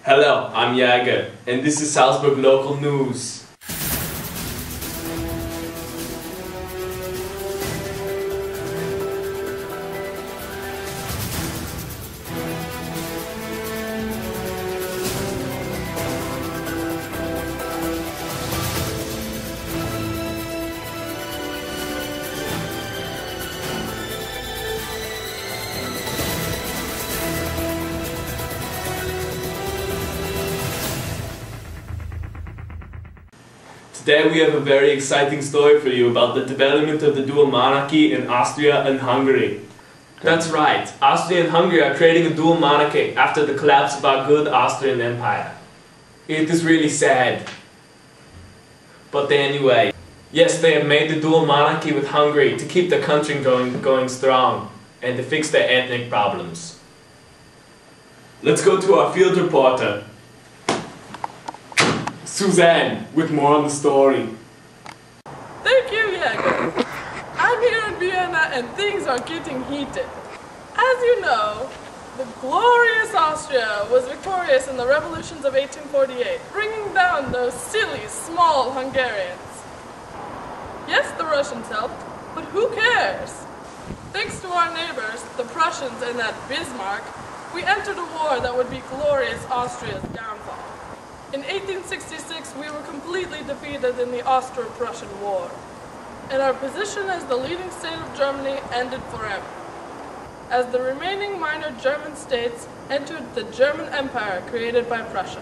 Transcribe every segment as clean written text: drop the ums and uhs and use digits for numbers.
Hello, I'm Jäger, and this is Salzburg local news. Today we have a very exciting story for you about the development of the dual monarchy in Austria and Hungary. That's right, Austria and Hungary are creating a dual monarchy after the collapse of our good Austrian Empire. It is really sad. But anyway, yes, they have made the dual monarchy with Hungary to keep the country going strong and to fix their ethnic problems. Let's go to our field reporter, Suzanne, with more on the story. Thank you, Jäger. I'm here in Vienna and things are getting heated. As you know, the glorious Austria was victorious in the revolutions of 1848, bringing down those silly, small Hungarians. Yes, the Russians helped, but who cares? Thanks to our neighbors, the Prussians and that Bismarck, we entered a war that would be glorious Austria's downfall. In 1866, we were completely defeated in the Austro-Prussian War, and our position as the leading state of Germany ended forever, as the remaining minor German states entered the German Empire created by Prussia.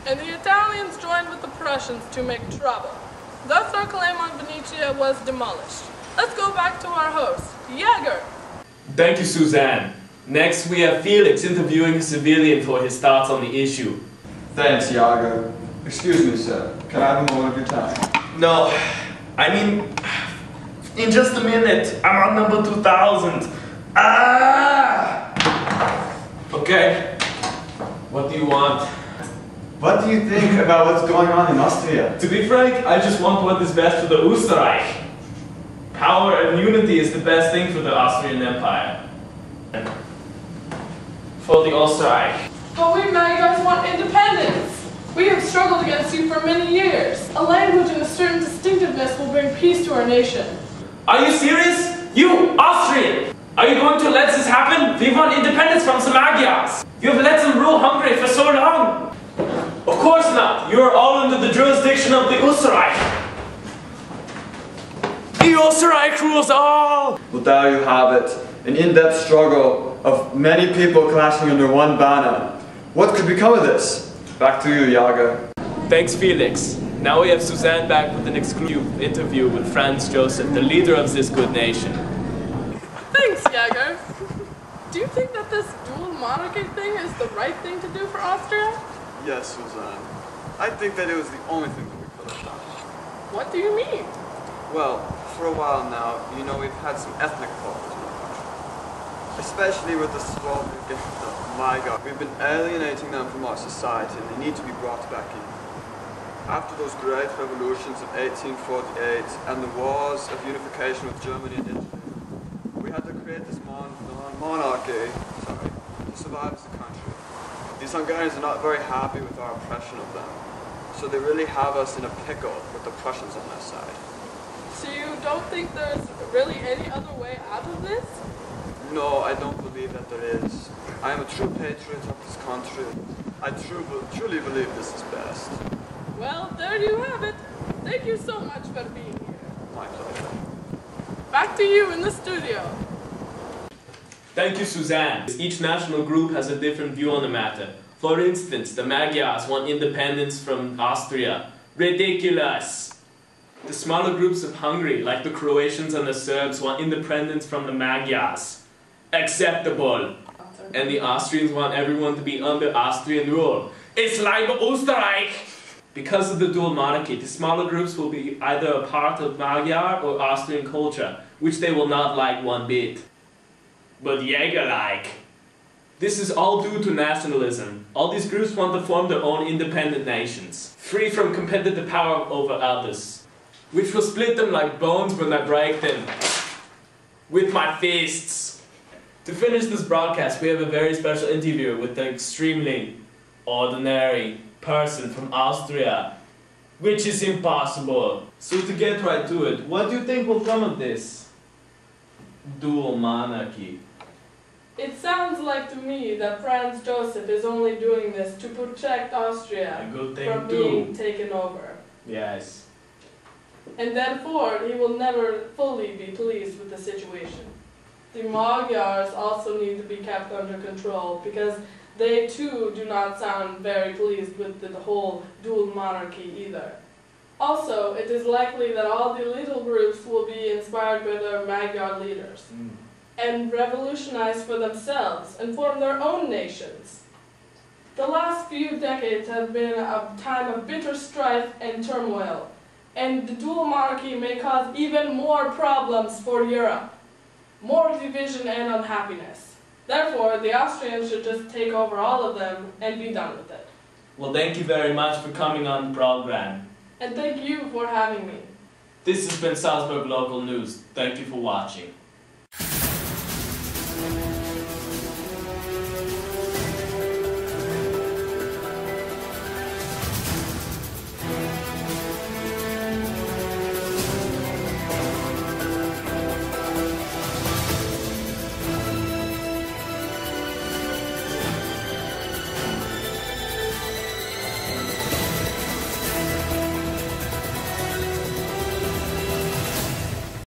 And the Italians joined with the Prussians to make trouble. Thus our claim on Venetia was demolished. Let's go back to our host, Jäger. Thank you, Suzanne. Next we have Felix interviewing a civilian for his thoughts on the issue. Thanks, Iago. Excuse me, sir. Can I have a moment of your time? No, I mean, in just a minute. I'm on number 2000. Ah! Okay, what do you want? What do you think about what's going on in Austria? To be frank, I just want what is best for the Österreich. Power and unity is the best thing for the Austrian Empire. For the Österreich. But we Magyars want independence. We have struggled against you for many years. A language and a certain distinctiveness will bring peace to our nation. Are you serious? You, Austrian! Are you going to let this happen? We want independence from the Magyars. You have let them rule Hungary for so long. Of course not. You are all under the jurisdiction of the Österreich. The Österreich rules all! Well, there you have it. An in-depth struggle of many people clashing under one banner. What could become of this? Back to you, Iago. Thanks, Felix. Now we have Suzanne back with an exclusive interview with Franz Joseph, the leader of this good nation. Thanks, Jäger. Do you think that this dual monarchy thing is the right thing to do for Austria? Yes, Suzanne. I think that it was the only thing that we could have done. What do you mean? Well, for a while now, you know, we've had some ethnic problems in the country. Especially with the Slavic and the Magyar. We've been alienating them from our society and they need to be brought back in. After those great revolutions of 1848 and the wars of unification with Germany and Italy, we had to create this monarchy to survive as a country. These Hungarians are not very happy with our oppression of them, so they really have us in a pickle with the Prussians on their side. So you don't think there's really any other way out of this? No, I don't believe that there is. I am a true patriot of this country. I truly believe this is best. Well, there you have it. Thank you so much for being here. My pleasure. Back to you in the studio. Thank you, Suzanne. Each national group has a different view on the matter. For instance, the Magyars want independence from Austria. Ridiculous! The smaller groups of Hungary, like the Croatians and the Serbs, want independence from the Magyars. Acceptable. And the Austrians want everyone to be under Austrian rule. It's like Österreich! Because of the dual monarchy, the smaller groups will be either a part of Magyar or Austrian culture, which they will not like one bit. But Jäger like. This is all due to nationalism. All these groups want to form their own independent nations, free from competitive power over others, which will split them like bones when I break them with my fists. To finish this broadcast, we have a very special interview with the extremely ordinary person from Austria, which is impossible. So to get right to it, what do you think will come of this dual monarchy? It sounds like to me that Franz Joseph is only doing this to protect Austria A good thing from too. being taken over. Yes. And therefore, he will never fully be pleased with the situation. The Magyars also need to be kept under control because they too do not sound very pleased with the whole dual monarchy either. Also, it is likely that all the little groups will be inspired by their Magyar leaders and revolutionize for themselves and form their own nations. The last few decades have been a time of bitter strife and turmoil, and the dual monarchy may cause even more problems for Europe, more division and unhappiness. Therefore, the Austrians should just take over all of them and be done with it. Well, thank you very much for coming on the program. And thank you for having me. This has been Salzburg Local News. Thank you for watching.